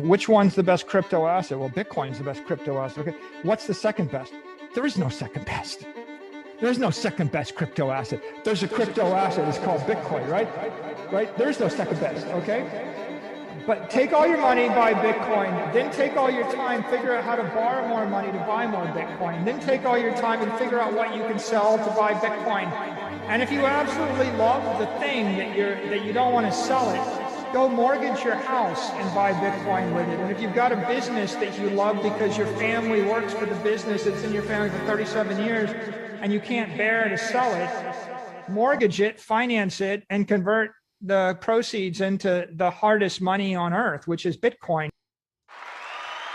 Which one's the best crypto asset? Well, Bitcoin's the best crypto asset. Okay. What's the second best? There is no second best. There's no second best crypto asset. There's a crypto asset. It's called Bitcoin, right? Right? There's no second best. Okay. But take all your money, buy Bitcoin, then take all your time, figure out how to borrow more money to buy more Bitcoin, then take all your time and figure out what you can sell to buy Bitcoin. And if you absolutely love the thing that you don't want to sell it, go mortgage your house and buy Bitcoin with it. And if you've got a business that you love because your family works for the business, it's in your family for 37 years, and you can't bear to sell it, mortgage it, finance it, and convert the proceeds into the hardest money on earth, which is Bitcoin.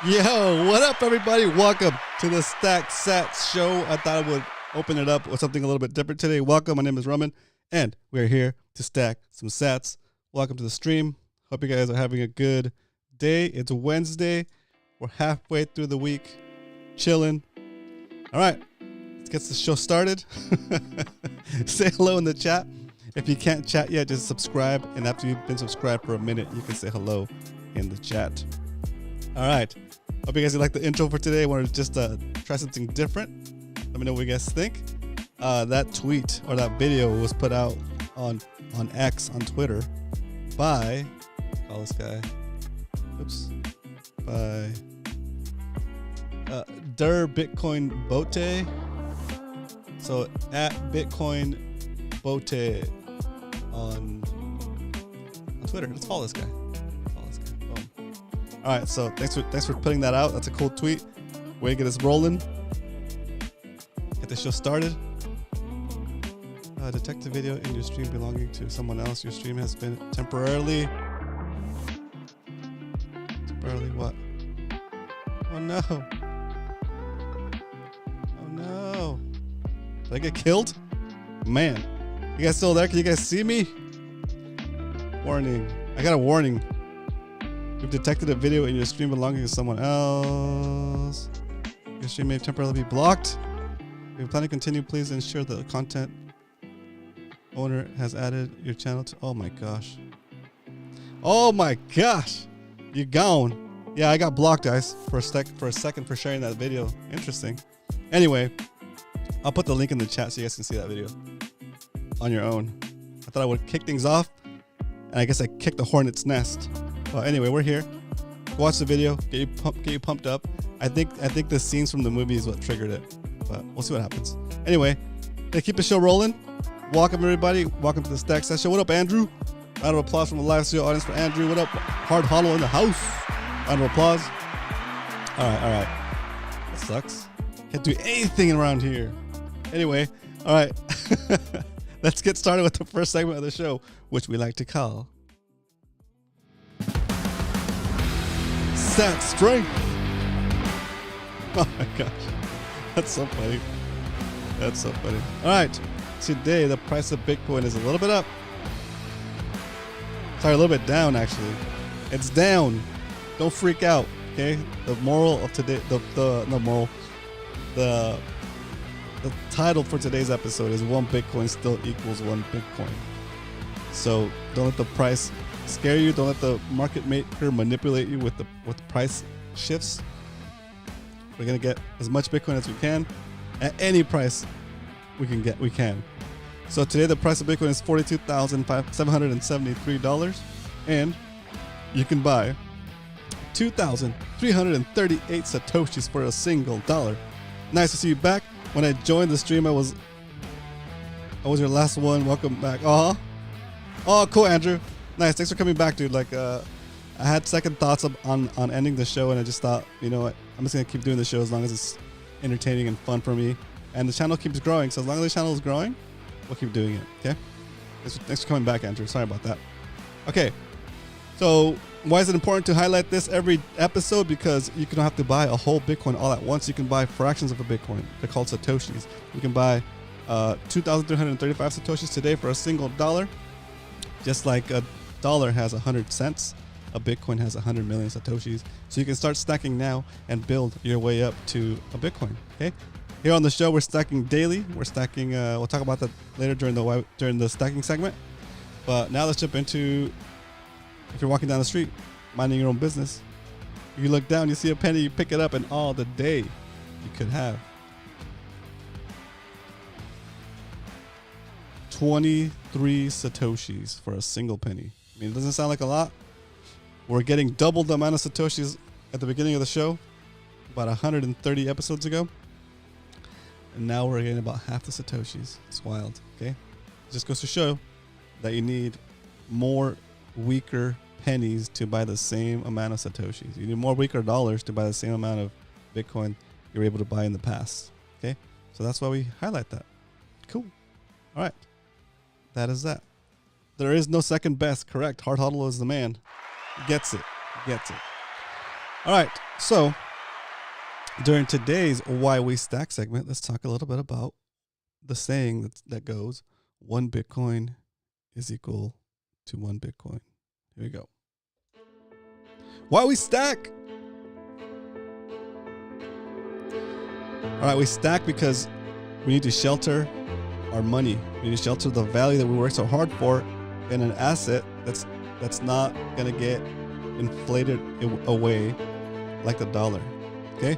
Yo, what up, everybody? Welcome to the Stack Sats show. I thought I would open it up with something a little bit different today. Welcome. My name is Roman, and we're here to stack some sats. Welcome to the stream. Hope you guys are having a good day. It's Wednesday. We're halfway through the week, chilling. All right, let's get the show started. Say hello in the chat. If you can't chat yet, just subscribe. And after you've been subscribed for a minute, you can say hello in the chat. All right. Hope you guys like the intro for today. I wanted to just try something different. Let me know what you guys think. That tweet or that video was put out on X, on Twitter, by, call this guy, oops, by Der Bitcoin Bote. So at Bitcoin Bote on Twitter. Let's follow this guy. Boom. All right, so thanks for putting that out. That's a cool tweet. Way to get us rolling. Get the show started. Detect the video in your stream belonging to someone else. Your stream has been temporarily what? Oh no. Oh no. Did I get killed? Man. You guys still there? Can you guys see me? Warning. I got a warning. You've detected a video in your stream belonging to someone else. Your stream may temporarily be blocked. If you plan to continue, please ensure the content owner has added your channel to... Oh my gosh. Oh my gosh. You gone. Yeah, I got blocked, guys, for a second for sharing that video. Interesting. Anyway, I'll put the link in the chat so you guys can see that video on your own. I thought I would kick things off, and I guess I kicked the hornet's nest. Well, anyway, we're here. Watch the video, get you pumped up. I think the scenes from the movie is what triggered it, but we'll see what happens. Anyway, to keep the show rolling, welcome everybody. Welcome to the Stack Sats show. What up, Andrew? Round of applause from the live studio audience for Andrew. What up, Hard Hollow in the house? Round of applause. All right. That sucks. Can't do anything around here. Anyway, all right. Let's get started with the first segment of the show, which we like to call Sat Strength. Oh my gosh. That's so funny. All right. Today, the price of Bitcoin is a little bit up. Sorry, a little bit down, actually. It's down. Don't freak out, okay? The moral of today, the title for today's episode is one Bitcoin still equals one Bitcoin. So don't let the price scare you. Don't let the market maker manipulate you with price shifts. We're going to get as much Bitcoin as we can at any price we can. So today the price of Bitcoin is $42,773, and you can buy 2,338 Satoshis for a single dollar. Nice to see you back. When I joined the stream, I was your last one. Welcome back. Oh, cool, Andrew. Nice. Thanks for coming back, dude. Like, I had second thoughts on ending the show, and I just thought, you know what, I'm just gonna keep doing the show as long as it's entertaining and fun for me. And the channel keeps growing, so as long as the channel is growing, we'll keep doing it. Okay. Thanks for coming back, Andrew. Sorry about that. Okay. So why is it important to highlight this every episode? Because you don't have to buy a whole Bitcoin all at once. You can buy fractions of a Bitcoin. They're called Satoshis. You can buy 2,335 Satoshis today for a single dollar. Just like a dollar has 100 cents, a Bitcoin has 100 million Satoshis. So you can start stacking now and build your way up to a Bitcoin. Okay. Here on the show, we're stacking daily. We're stacking. We'll talk about that later during the stacking segment. But now let's jump into, if you're walking down the street, minding your own business, You look down, you see a penny, you pick it up, and all the day you could have 23 Satoshis for a single penny. I mean, it doesn't sound like a lot. We're getting double the amount of Satoshis at the beginning of the show, about 130 episodes ago. And now we're getting about half the Satoshis. It's wild, okay? It just goes to show that you need more weaker pennies to buy the same amount of Satoshis. You need more weaker dollars to buy the same amount of Bitcoin you were able to buy in the past, okay? So that's why we highlight that. Cool. All right. That is that. There is no second best, correct? Hard Hodl is the man. Gets it. Gets it. All right. So during today's Why We Stack segment, let's talk a little bit about the saying that goes, 1 Bitcoin is equal to 1 Bitcoin. Here we go. Why we stack? All right, we stack because we need to shelter our money. We need to shelter the value that we work so hard for in an asset that's not going to get inflated away like the dollar. Okay?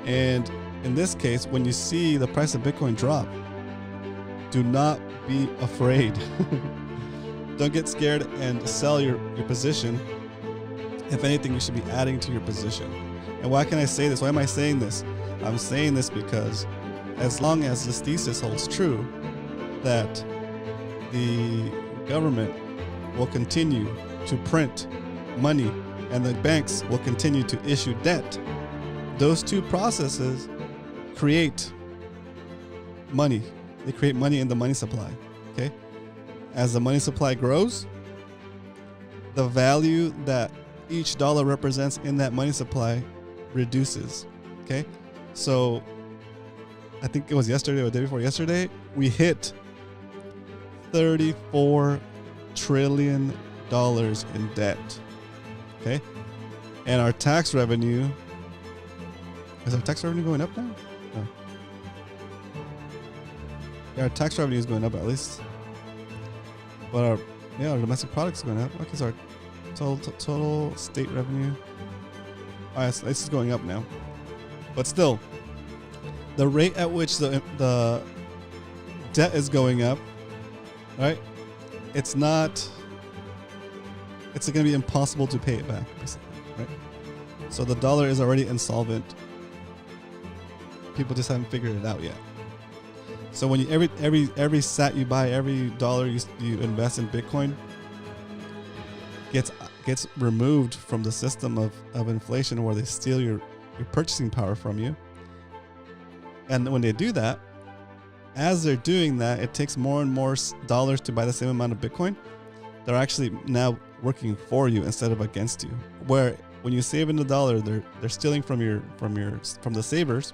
And in this case, when you see the price of Bitcoin drop, do not be afraid. Don't get scared and sell your position. If anything, you should be adding to your position. And why can I say this? Why am I saying this? I'm saying this because as long as this thesis holds true, that the government will continue to print money and the banks will continue to issue debt, those two processes create money. They create money in the money supply, okay? As the money supply grows, the value that each dollar represents in that money supply reduces, okay? So I think it was yesterday or the day before yesterday, we hit $34 trillion in debt, okay? And our tax revenue, is our tax revenue going up now? No. Yeah, our tax revenue is going up at least. But our domestic product is going up. What is our total state revenue? All right, so this is going up now. But still, the rate at which the debt is going up, right? It's going to be impossible to pay it back, basically, right? So the dollar is already insolvent. People just haven't figured it out yet. So when you every sat you buy, every dollar you invest in Bitcoin gets removed from the system of inflation where they steal your purchasing power from you. And when they do that, as they're doing that, it takes more and more dollars to buy the same amount of Bitcoin. They're actually now working for you instead of against you. Where when you save in the dollar, they're stealing from the savers.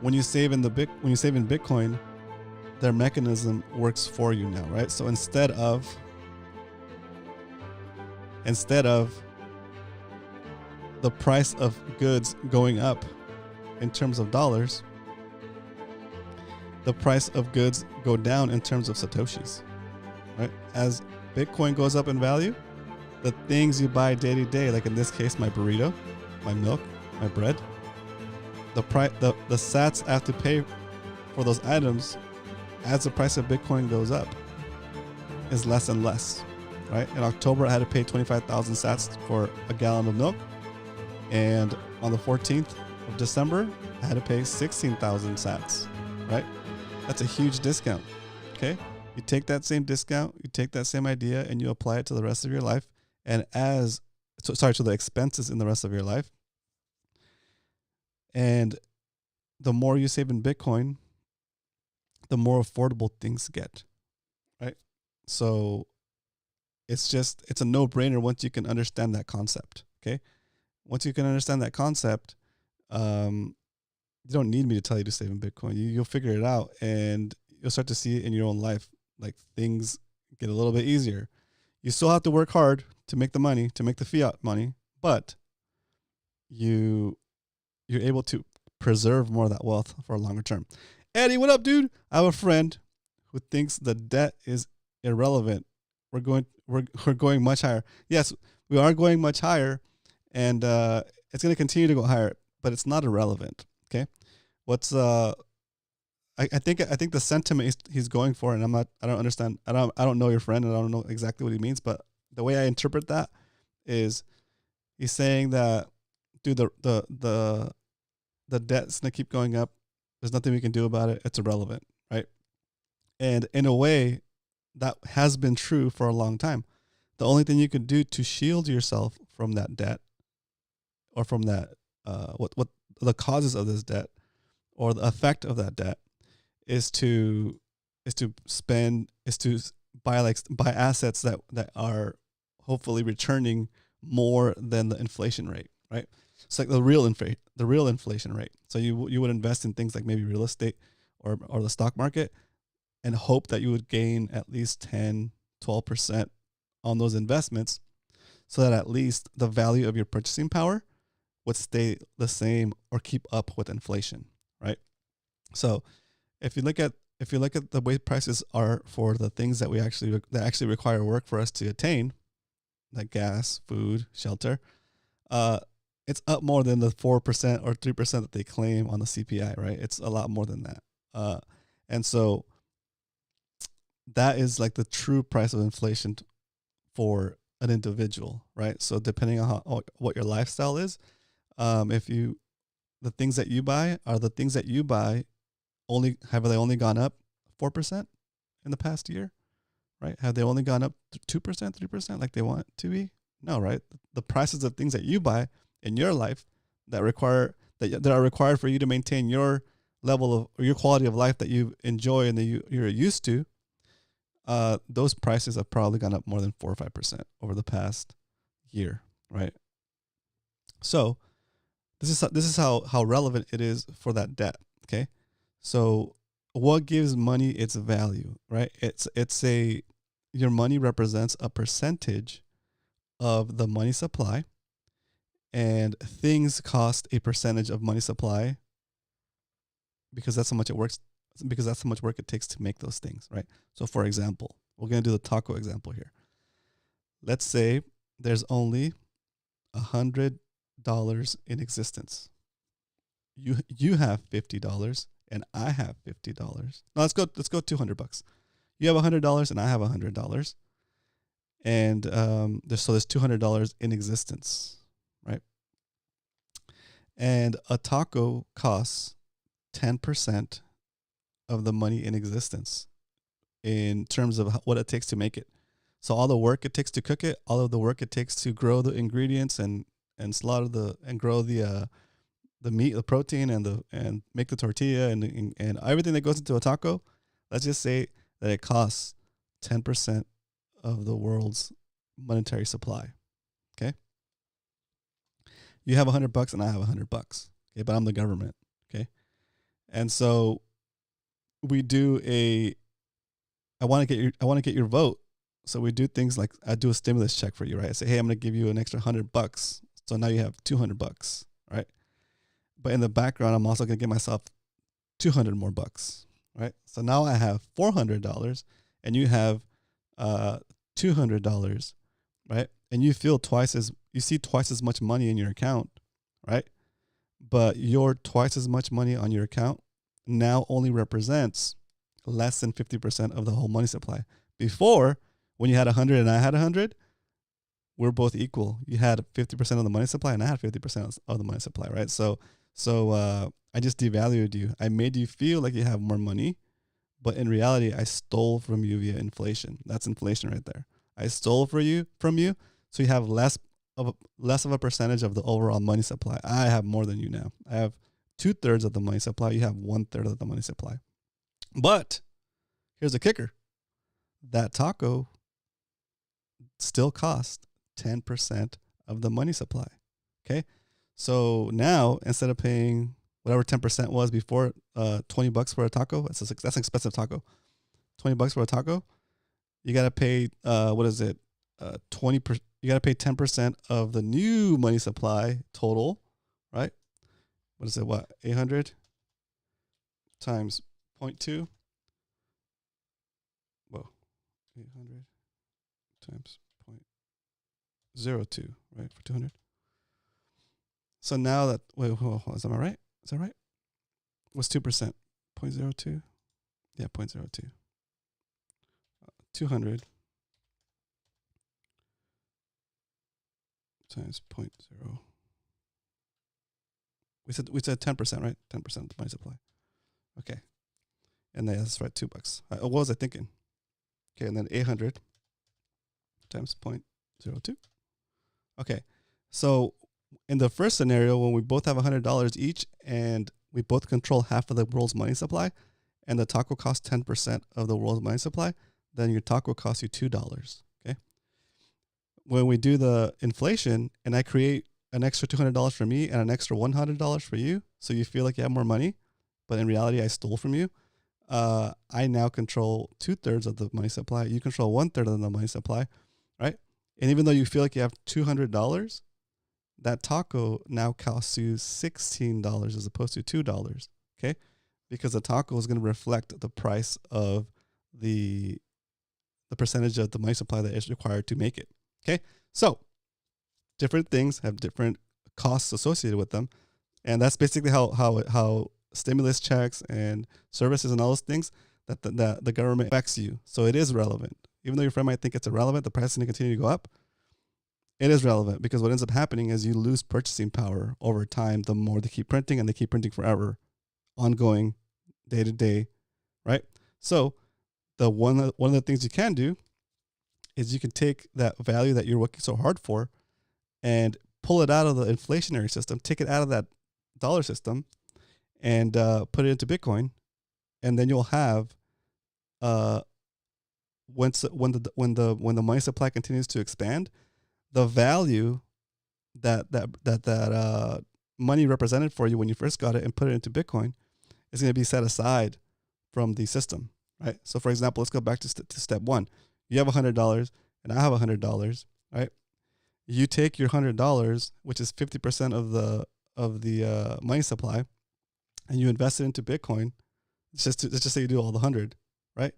When you save in Bitcoin, their mechanism works for you now, right? So instead of the price of goods going up in terms of dollars, the price of goods go down in terms of Satoshis, right? As Bitcoin goes up in value, the things you buy day to day, like in this case, my burrito, my milk, my bread, the sats I have to pay for those items as the price of Bitcoin goes up is less and less, right? In October, I had to pay 25,000 sats for a gallon of milk. And on the 14th of December, I had to pay 16,000 sats, right? That's a huge discount, okay? You take that same discount, you take that same idea, and you apply it to the rest of your life. And to the expenses in the rest of your life. And the more you save in Bitcoin, the more affordable things get, right? So it's a no-brainer once you can understand that concept, okay? Once you can understand that concept, you don't need me to tell you to save in Bitcoin. You'll figure it out, and you'll start to see it in your own life. Like, things get a little bit easier. You still have to work hard to make the money, to make the fiat money, but you're able to preserve more of that wealth for a longer term. Eddie, what up, dude? I have a friend who thinks the debt is irrelevant. We're going much higher. Yes, we are going much higher, and it's going to continue to go higher, but it's not irrelevant. Okay, what's I think the sentiment he's going for, and I don't understand. I don't know your friend, and I don't know exactly what he means, but the way I interpret that is he's saying that, dude, the debt's gonna keep going up. There's nothing we can do about it. It's irrelevant, right? And in a way, that has been true for a long time. The only thing you can do to shield yourself from that debt, or from that what the causes of this debt, or the effect of that debt, is to buy assets that are hopefully returning more than the inflation rate, right? It's like the real inflation rate. So you would invest in things like maybe real estate or the stock market, and hope that you would gain at least 10, 12% on those investments, so that at least the value of your purchasing power would stay the same or keep up with inflation, right? So if you look at the way prices are for the things that actually require work for us to attain, like gas, food, shelter, it's up more than the 4% or 3% that they claim on the CPI, right? It's a lot more than that. And so that is like the true price of inflation for an individual, right? So depending on what your lifestyle is, the things that you buy have they only gone up 4% in the past year, right? Have they only gone up 2%, 3% like they want to be? No, right? The prices of things that you buy in your life that are required for you to maintain your level of, or your quality of life that you enjoy and that you're used to, those prices have probably gone up more than 4 or 5% over the past year, right? So this is how relevant it is for that debt. Okay, so what gives money its value, right? Your money represents a percentage of the money supply, and things cost a percentage of money supply because that's how much it works. Because that's how much work it takes to make those things, right? So, for example, we're gonna do the taco example here. Let's say there's only $100 in existence. You have $50 and I have $50. No, let's go $200. You have $100 and I have $100, and there's $200 in existence, right? And a taco costs 10% of the money in existence in terms of what it takes to make it. So all the work it takes to cook it, all of the work it takes to grow the ingredients and slaughter and grow the meat, the protein, and make the tortilla and everything that goes into a taco. Let's just say that it costs 10% of the world's monetary supply. Okay, you have $100 and I have $100. Okay, but I'm the government. Okay, and so we do I want to get your vote. So we do things like I do a stimulus check for you, right? I say, hey, I'm going to give you an extra $100. So now you have $200, right? But in the background, I'm also going to give myself 200 more bucks, right? So now I have $400 and you have $200, right? And you see twice as much money in your account, right? But your twice as much money on your account now only represents less than 50% of the whole money supply. Before, when you had 100 and I had 100, we're both equal. You had 50% of the money supply and I had 50% of the money supply, right? So I just devalued you. I made you feel like you have more money, but in reality, I stole from you via inflation. That's inflation right there. I stole from you, so you have less of a percentage of the overall money supply. I have more than you now. I have 2/3 of the money supply. You have 1/3 of the money supply. But here's the kicker: that taco still cost 10% of the money supply. Okay, so now instead of paying whatever 10% was before, $20 for a taco, that's an expensive taco. $20 for a taco, you gotta pay 20%. You gotta pay 10% of the new money supply total, right? What is it? 800 times 0.2. Whoa, 800 times 0.02, right? For 200. So now that, wait, is that right? Is that right? What's 2%? 0.02? Yeah, 0.02. 200 times 0.0. We said 10%, right? 10% of the money supply. Okay. And then that's right, $2. What was I thinking? Okay, and then 800 times 0.02. Okay. So in the first scenario, when we both have $100 each and we both control half of the world's money supply, and the taco costs 10% of the world's money supply, then your taco costs you $2. Okay. When we do the inflation and I create an extra $200 for me and an extra $100 for you, so you feel like you have more money, but in reality I stole from you, I now control 2/3 of the money supply. You control 1/3 of the money supply, right? And even though you feel like you have $200, that taco now costs you $16 as opposed to $2. Okay, because the taco is going to reflect the price of the percentage of the money supply that is required to make it. Okay, so different things have different costs associated with them, and that's basically how stimulus checks and services and all those things that the government affects you. So it is relevant, even though your friend might think it's irrelevant. The price is going to continue to go up. It is relevant because what ends up happening is you lose purchasing power over time. The more they keep printing, and they keep printing forever, ongoing, day to day, right? So one of the things you can do is you can take that value that you're working so hard for and pull it out of the inflationary system, take it out of that dollar system, and put it into Bitcoin, and then you'll have when the money supply continues to expand, the value that money represented for you when you first got it and put it into Bitcoin is going to be set aside from the system, right? So, for example, let's go back to step one. You have $100 and I have $100, right? You take your $100, which is 50% of the money supply, and you invest it into Bitcoin. Let's just say you do all the 100, right?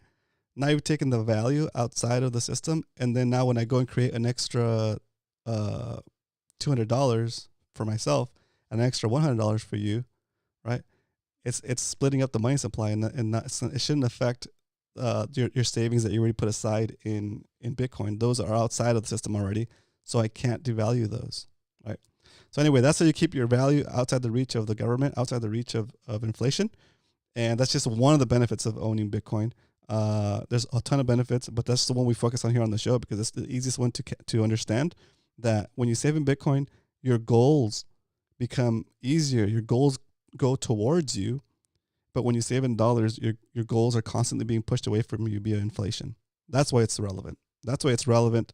Now you've taken the value outside of the system, and then now when I go and create an extra $200 for myself, an extra $100 for you, right? It's splitting up the money supply, and it shouldn't affect your savings that you already put aside in Bitcoin. Those are outside of the system already, so I can't devalue those, right? So anyway, that's how you keep your value outside the reach of the government, outside the reach of inflation, and that's just one of the benefits of owning Bitcoin. There's a ton of benefits, but that's the one we focus on here on the show because it's the easiest one to understand. That when you save in Bitcoin, your goals become easier. Your goals go towards you, but when you save in dollars, your goals are constantly being pushed away from you via inflation. That's why it's relevant. That's why it's relevant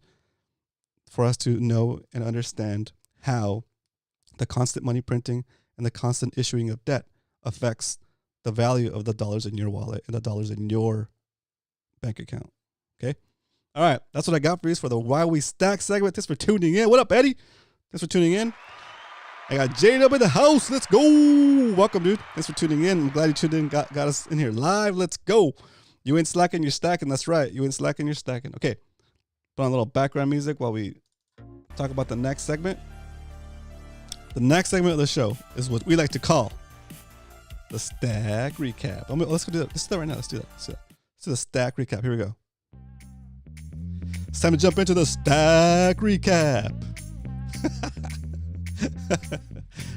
for us to know and understand how the constant money printing and the constant issuing of debt affects the value of the dollars in your wallet and the dollars in your bank account. Okay. All right. That's what I got for you for the Why We Stack segment. Thanks for tuning in. What up, Eddie? Thanks for tuning in. I got Jade up in the house. Let's go. Welcome, dude. Thanks for tuning in. I'm glad you tuned in. Got us in here live. Let's go. You ain't slacking, you're stacking. That's right. You ain't slacking, you're stacking. Okay. Put on a little background music while we talk about the next segment. The next segment of the show is what we like to call the stack recap. Let's go do that. Let's do that right now. Let's do that. Let's do the stack recap. Here we go. It's time to jump into the stack recap.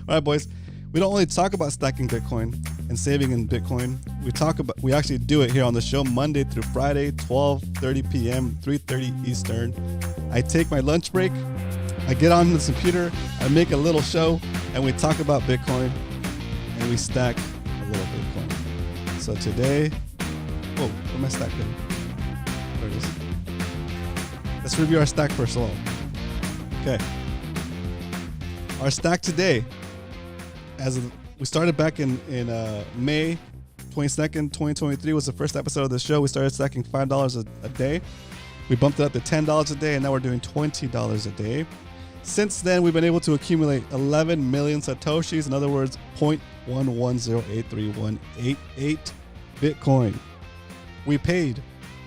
All right, boys. We don't only talk about stacking Bitcoin and saving in Bitcoin. We actually do it here on the show Monday through Friday, 12:30 p.m., 3:30 Eastern. I take my lunch break. I get on the computer. I make a little show, and we talk about Bitcoin, and we stack a little Bitcoin. So today, where am I stacking? There it is. Let's review our stack first of all. Okay. Our stack today, we started back in May 22nd, 2023 was the first episode of the show. We started stacking $5 a day. We bumped it up to $10 a day, and now we're doing $20 a day. Since then, we've been able to accumulate 11 million Satoshis. In other words, 0.1108388 Bitcoin. We paid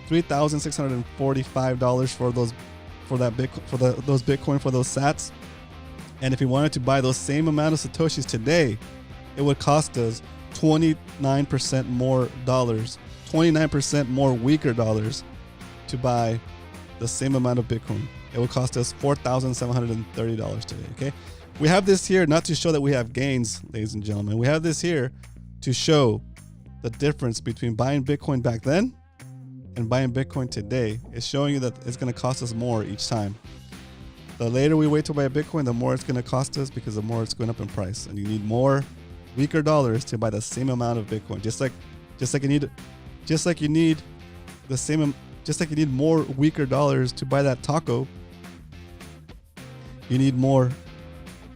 $3,645 for those Bitcoin, for those sats. And if we wanted to buy those same amount of Satoshis today, it would cost us 29% more dollars, 29% more weaker dollars to buy the same amount of Bitcoin. It would cost us $4,730 today, okay? We have this here not to show that we have gains, ladies and gentlemen. We have this here to show the difference between buying Bitcoin back then and buying Bitcoin today. It's showing you that it's going to cost us more each time. The later we wait to buy a Bitcoin, the more it's going to cost us because the more it's going up in price. And you need more weaker dollars to buy the same amount of Bitcoin. Just like you need more weaker dollars to buy that taco, you need more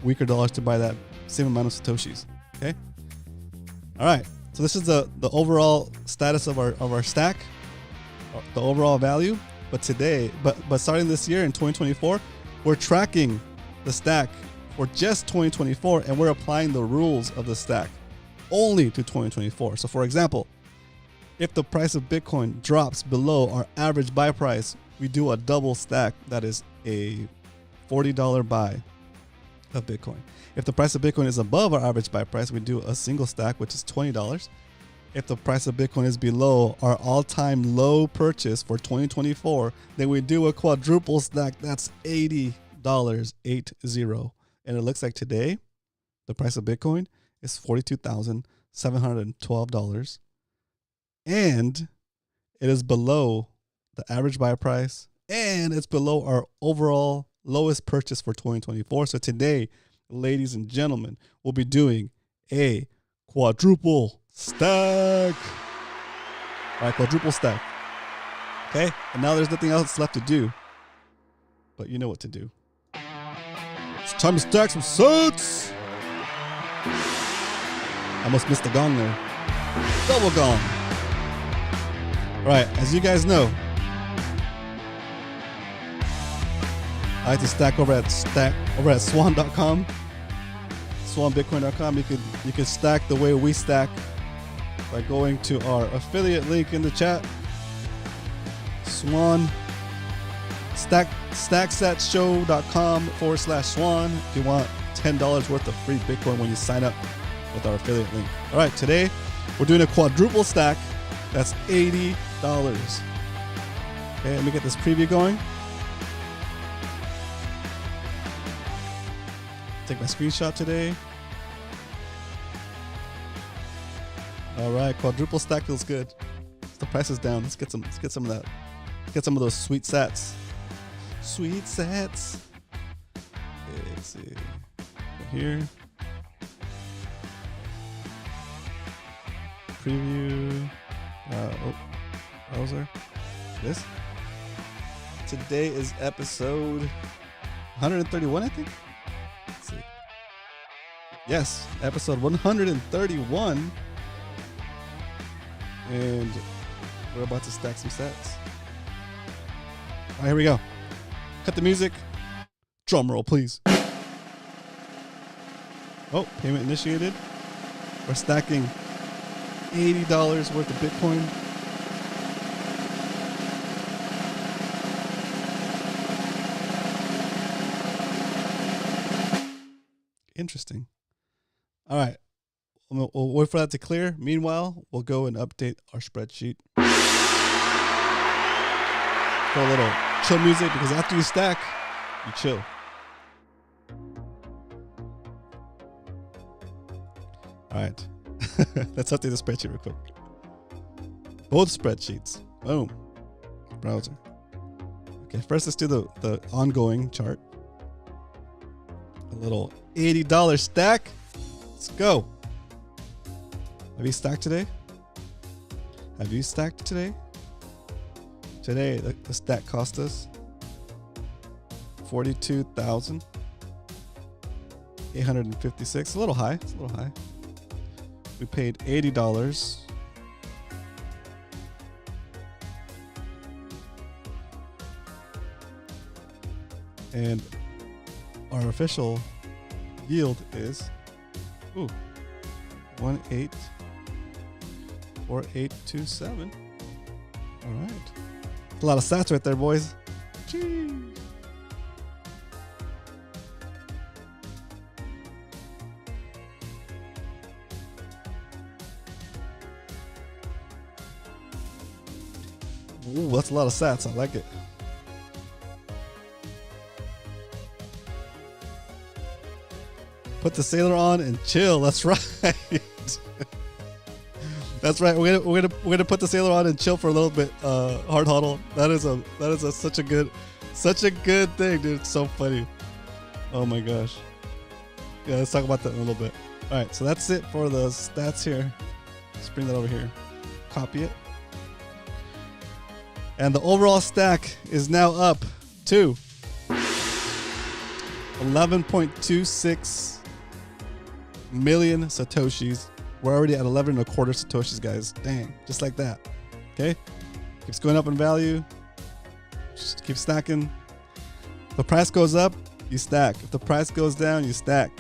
weaker dollars to buy that same amount of Satoshis. Okay? All right. So this is the overall status of our stack, the overall value. But today, but starting this year in 2024, we're tracking the stack for just 2024, and we're applying the rules of the stack only to 2024. So for example, if the price of Bitcoin drops below our average buy price, we do a double stack. That is a $40 buy of Bitcoin. If the price of Bitcoin is above our average buy price, we do a single stack, which is $20. If the price of Bitcoin is below our all-time low purchase for 2024, then we do a quadruple stack. That's $80, 80. And it looks like today, the price of Bitcoin is $42,712. And it is below the average buy price, and it's below our overall lowest purchase for 2024. So today, ladies and gentlemen, we'll be doing a quadruple stack. All right, quadruple stack. Okay, and now there's nothing else left to do, but you know what to do. It's time to stack some sats. I almost missed the gong there. Double gong. All right, as you guys know, I like to stack over at swan.com, swanbitcoin.com. You can stack the way we stack by going to our affiliate link in the chat. Swan stacksatshow.com/swan if you want $10 worth of free Bitcoin when you sign up with our affiliate link. All right, today we're doing a quadruple stack. That's $80. Okay, let me get this preview going. Take my screenshot today. All right, quadruple stack feels good. The price is down. Let's get some of that. Let's get some of those sweet sats. Sweet sats. Okay, let's see. Right here. Preview. Browser. This. Today is episode 131, I think. Let's see. Yes, episode 131. And we're about to stack some sats. All right, here we go. Cut the music. Drum roll, please. Oh, payment initiated. We're stacking $80 worth of Bitcoin. Interesting. All right. We'll wait for that to clear. Meanwhile, we'll go and update our spreadsheet. Throw a little chill music because after you stack, you chill. All right. Let's update the spreadsheet real quick. Both spreadsheets. Boom. Browser. Okay, first let's do the ongoing chart. A little $80 stack. Let's go. Have you stacked today? Have you stacked today? Today, the stack cost us $42,856. A little high. It's a little high. We paid $80. And our official yield is 184827. All right. A lot of sats right there, boys. Jeez. Ooh, that's a lot of sats. I like it. Put the sailor on and chill. That's right. That's right. We're gonna put the sailor on and chill for a little bit. Hard huddle. That is such a good thing, dude. It's so funny. Oh my gosh. Yeah, let's talk about that in a little bit. All right, so that's it for the stats here. Let's bring that over here. Copy it. And the overall stack is now up to 11.26 million Satoshis. We're already at 11 and a quarter Satoshis, guys. Dang, just like that. Okay? Keeps going up in value. Just keep stacking. If the price goes up, you stack. If the price goes down, you stack.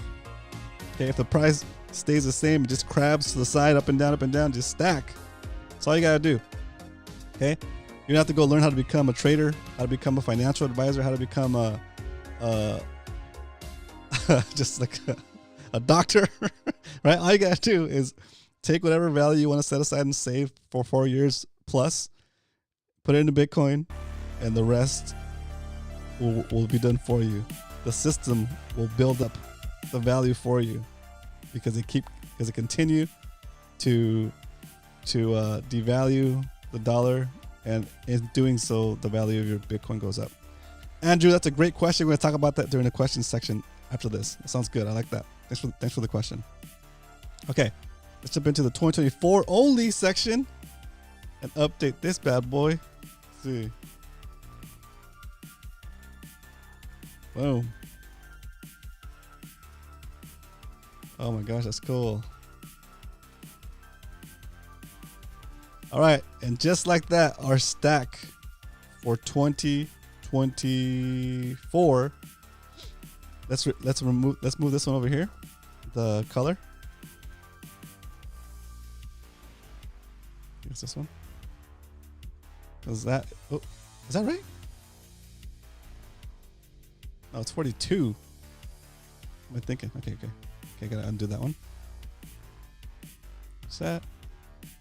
Okay, if the price stays the same, it just crabs to the side, up and down, just stack. That's all you gotta do. Okay? You don't have to go learn how to become a trader, how to become a financial advisor, how to become a just like a doctor, right? All you gotta do is take whatever value you want to set aside and save for 4 years plus, put it into Bitcoin, and the rest will be done for you. The system will build up the value for you because it continue to devalue the dollar, and in doing so, the value of your Bitcoin goes up. Andrew, that's a great question. We're going to talk about that during the questions section after this. That sounds good. I like that. Thanks for the question. Okay, let's jump into the 2024 only section and update this bad boy. Let's see. Boom. Oh my gosh, that's cool. All right, and just like that, our stack for 2024. Let's move this one over here. The color. It's this one. Is that right? Oh, it's 42. What am I thinking? Okay, gotta undo that one. What's that?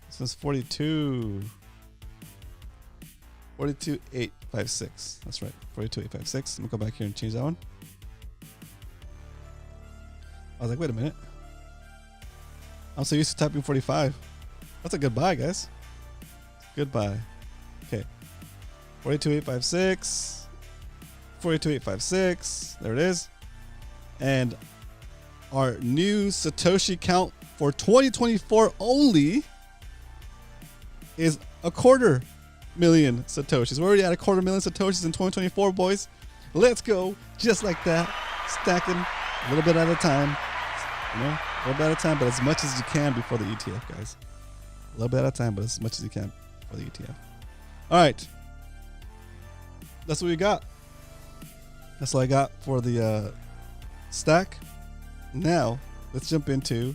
This is 42. 42,856. That's right. 42,856. Let me go back here and change that one. I was like, wait a minute. I'm so used to typing 45. That's a good buy, guys. Goodbye. Okay. 42,856. 42,856. There it is. And our new Satoshi count for 2024 only is 250,000 Satoshis. We're already at 250,000 Satoshis in 2024, boys. Let's go. Just like that. Stacking a little bit at a time. You know, a little bit at a time, but as much as you can before the ETF, guys. A little bit at a time, but as much as you can for the ETF. All right. That's what we got. That's all I got for the stack. Now, let's jump into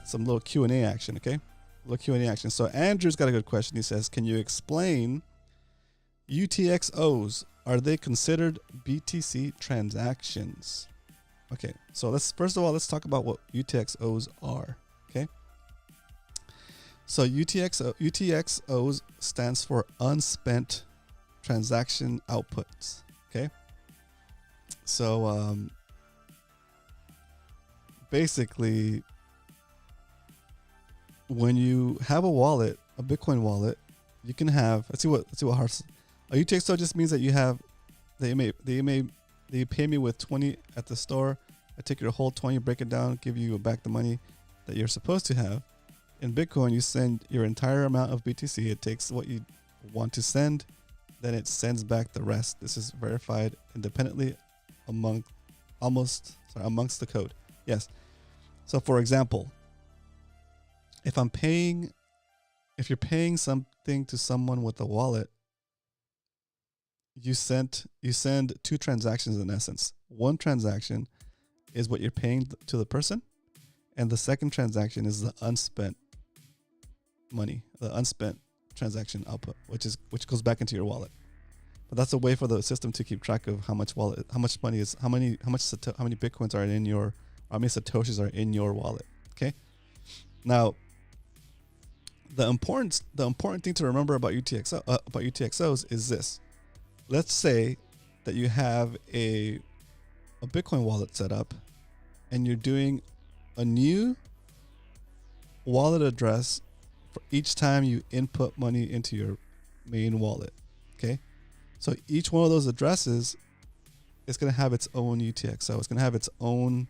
some little Q&A action, okay? Little Q&A action. So Andrew's got a good question. He says, can you explain UTXOs? Are they considered BTC transactions? Okay, so first of all, let's talk about what UTXOs are, okay? So UTXOs stands for unspent transaction outputs, okay? So basically, when you have a wallet, a Bitcoin wallet, you can have, let's see what Harsh. A UTXO just means that you have, they pay me with 20 at the store. I take your whole 20, break it down, give you back the money that you're supposed to have. In Bitcoin, you send your entire amount of BTC. It takes what you want to send, then it sends back the rest. This is verified independently amongst the code. Yes. So for example, if you're paying something to someone with a wallet, you send two transactions in essence. One transaction is what you're paying to the person, and the second transaction is the unspent money, the unspent transaction output, which goes back into your wallet. But that's a way for the system to keep track of how much Bitcoins are in how many Satoshis are in your wallet. Okay. Now, the important thing to remember about UTXOs is this. Let's say that you have a Bitcoin wallet set up and you're doing a new wallet address for each time you input money into your main wallet. Okay, so each one of those addresses is going to have its own UTXO. It's going to have its own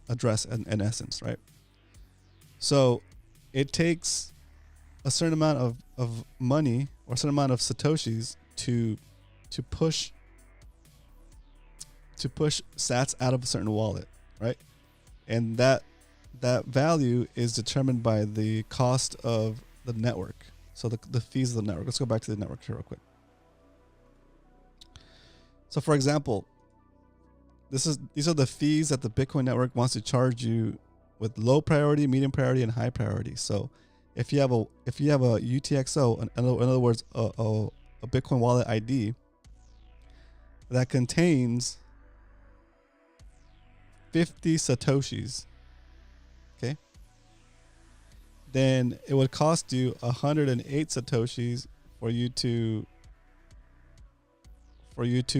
address in essence, right? So it takes a certain amount of money or a certain amount of satoshis to push sats out of a certain wallet, right? And that value is determined by the cost of the network. So the fees of the network. Let's go back to the network here real quick. So for example, these are the fees that the Bitcoin network wants to charge you with low priority, medium priority, and high priority. So if you have a UTXO, in other words, a Bitcoin wallet ID that contains 50 satoshis, okay, then it would cost you 108 satoshis for you to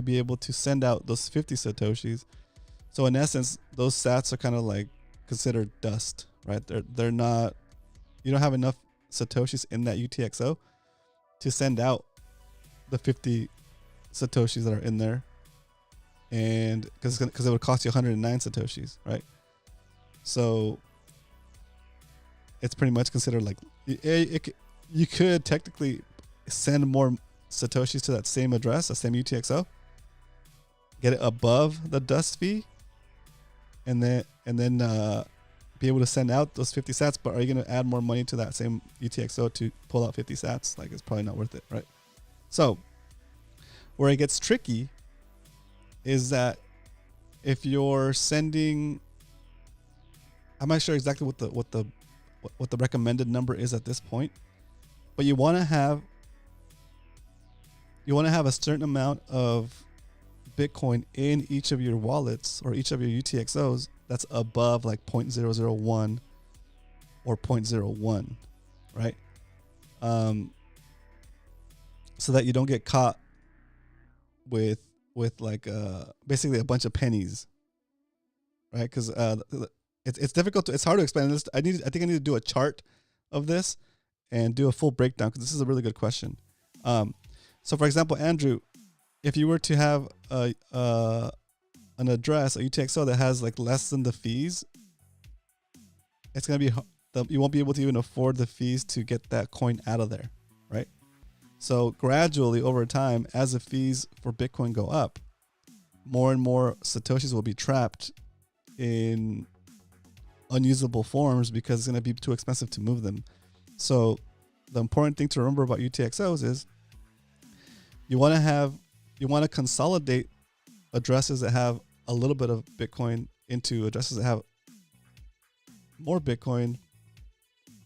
be able to send out those 50 satoshis. So in essence, those sats are kind of like considered dust, right? They're not, you don't have enough satoshis in that UTXO to send out the 50 satoshis that are in there, and because it would cost you 109 satoshis, right? So it's pretty much considered like you could technically send more satoshis to that same address, the same UTXO, get it above the dust fee, and then be able to send out those 50 sats. But are you going to add more money to that same UTXO to pull out 50 sats? Like, it's probably not worth it, right? So where it gets tricky is that if you're sending, I'm not sure exactly what the recommended number is at this point, but you want to have a certain amount of Bitcoin in each of your wallets or each of your UTXOs that's above like 0.001 or 0.01, right? So that you don't get caught with like basically a bunch of pennies, right? Because it's difficult it's hard to explain this. I think I need to do a chart of this and do a full breakdown, because this is a really good question. So for example, Andrew, if you were to have an address, a UTXO that has like less than the fees, it's going to be, you won't be able to even afford the fees to get that coin out of there, right? So gradually over time, as the fees for Bitcoin go up, more and more satoshis will be trapped in unusable forms because it's going to be too expensive to move them. So the important thing to remember about UTXOs is you want to consolidate addresses that have a little bit of Bitcoin into addresses that have more Bitcoin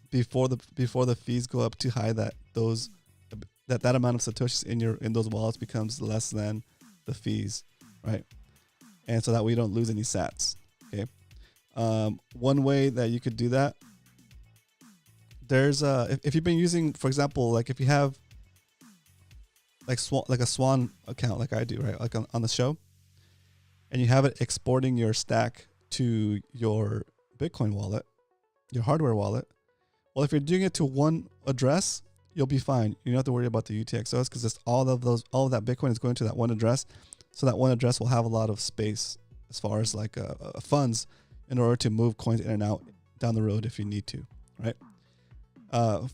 before the fees go up too high that amount of satoshis in those wallets becomes less than the fees, right? And so that way you don't lose any sats. Okay. One way that you could do that, there's if you've been using, for example, like if you have like a Swan account like I do, right? Like on the show, and you have it exporting your stack to your Bitcoin wallet, your hardware wallet. Well, if you're doing it to one address, you'll be fine. You don't have to worry about the UTXOs because all of that Bitcoin is going to that one address. So that one address will have a lot of space as far as like funds in order to move coins in and out down the road if you need to, right?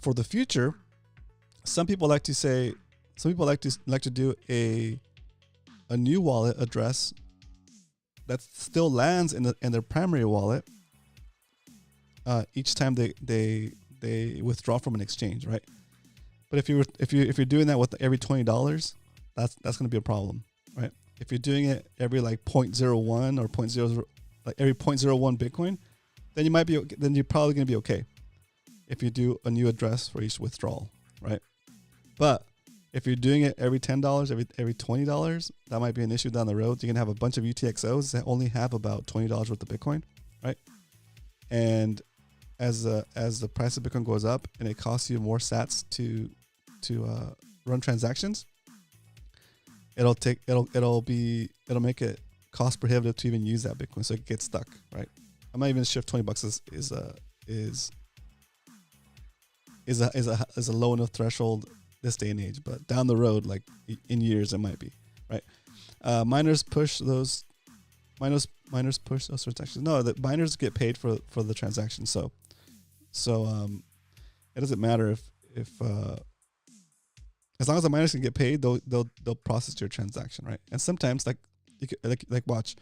For the future, some people like to do a new wallet address that still lands in their primary wallet each time they withdraw from an exchange, right? But if you're doing that with every $20, that's going to be a problem, right? If you're doing it every like 0.01 or 0.00, like every 0.01 Bitcoin, then you're probably going to be okay if you do a new address for each withdrawal, right? But if you're doing it every $10, every $20, that might be an issue down the road. You can have a bunch of UTXOs that only have about $20 worth of Bitcoin, right? And as the price of Bitcoin goes up and it costs you more sats to run transactions, it'll make it cost prohibitive to even use that Bitcoin, so it gets stuck, right? I might even shift $20 is a low enough threshold this day and age, but down the road, like in years, it might be, right? Miners push those transactions. No, the miners get paid for the transaction, so it doesn't matter if as long as the miners can get paid, they'll process your transaction, right? And sometimes like watch,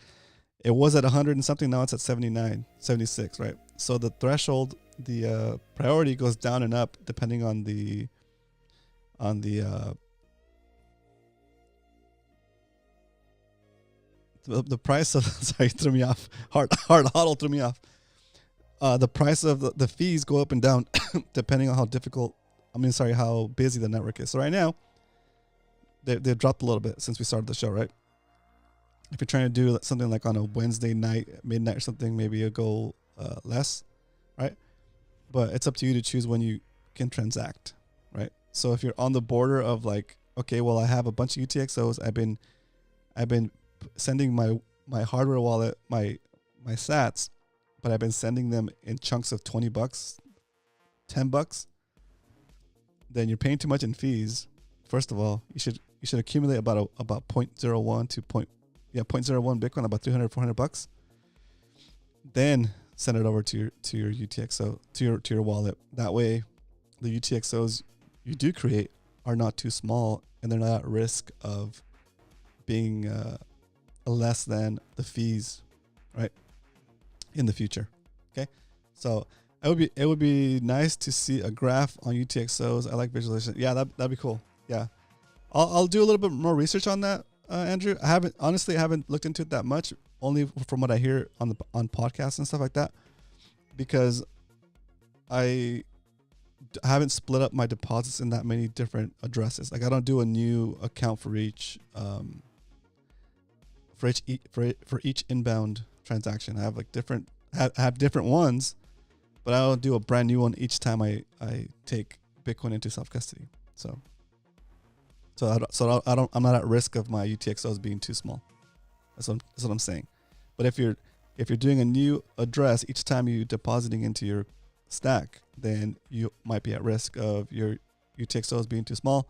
it was at 100 and something, now it's at 79, 76, right? So the threshold, the priority goes down and up depending on the price of sorry, threw me off. Hard hodl threw me off. The price of the fees go up and down depending on how busy the network is. So right now, they've dropped a little bit since we started the show, right? If you're trying to do something like on a Wednesday night, midnight or something, maybe it'll go less, right? But it's up to you to choose when you can transact, right? So if you're on the border of like, okay, well, I have a bunch of UTXOs. I've been sending my hardware wallet, my sats, but I've been sending them in chunks of $20, $10. Then you're paying too much in fees. First of all, you should accumulate about 0.01 to 0.01 Bitcoin, about $300-$400. Then send it over to your UTXO, to your wallet. That way, the UTXOs you do create are not too small and they're not at risk of being less than the fees, right? In the future. Okay. So it would be nice to see a graph on UTXOs. I like visualization. Yeah, that'd be cool. Yeah. I'll do a little bit more research on that, Andrew. I haven't looked into it that much, only from what I hear on podcasts and stuff like that, because I haven't split up my deposits in that many different addresses. Like I don't do a new account for each inbound transaction. I have like different ones, but I don't do a brand new one each time I take Bitcoin into self custody. I'm not at risk of my UTXOs being too small. That's what I'm saying. But if you're doing a new address each time you're depositing into your stack, then you might be at risk of your UTXOs being too small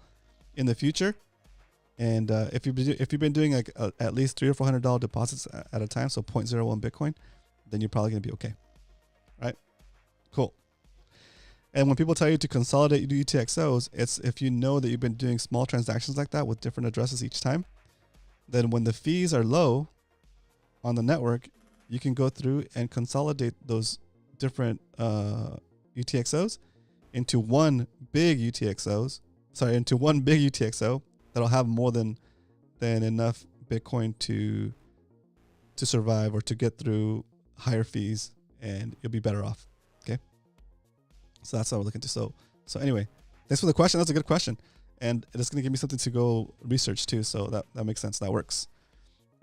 in the future. And if you've been doing like at least $300 or $400 deposits at a time, so 0.01 Bitcoin, then you're probably gonna be okay, right? Cool. And when people tell you to consolidate your UTXOs, it's if you know that you've been doing small transactions like that with different addresses each time, then when the fees are low on the network, you can go through and consolidate those different UTXOs into one big UTXO that'll have more than enough Bitcoin to survive or to get through higher fees, and you'll be better off. Okay. So that's what we're looking to. So anyway, thanks for the question. That's a good question. And it's going to give me something to go research too. So that makes sense. That works.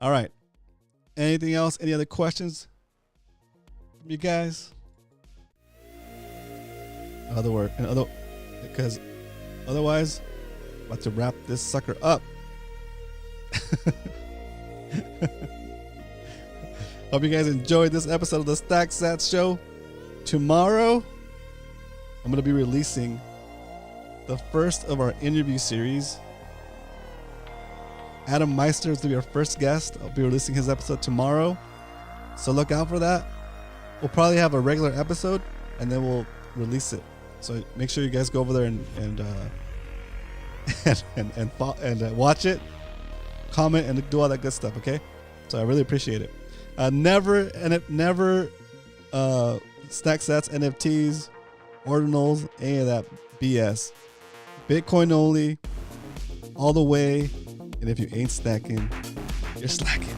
All right. Anything else? Any other questions from you guys? Because otherwise, I'm about to wrap this sucker up. Hope you guys enjoyed this episode of the Stack Sats Show. Tomorrow, I'm going to be releasing the first of our interview series. Adam Meister is going to be our first guest. I'll be releasing his episode tomorrow, so look out for that. We'll probably have a regular episode, and then we'll release it. So make sure you guys go over there and watch it, comment, and do all that good stuff. Okay, so I really appreciate it. Never Stack Sats, NFTs, ordinals, any of that BS. Bitcoin only, all the way. And if you ain't stacking, you're slacking.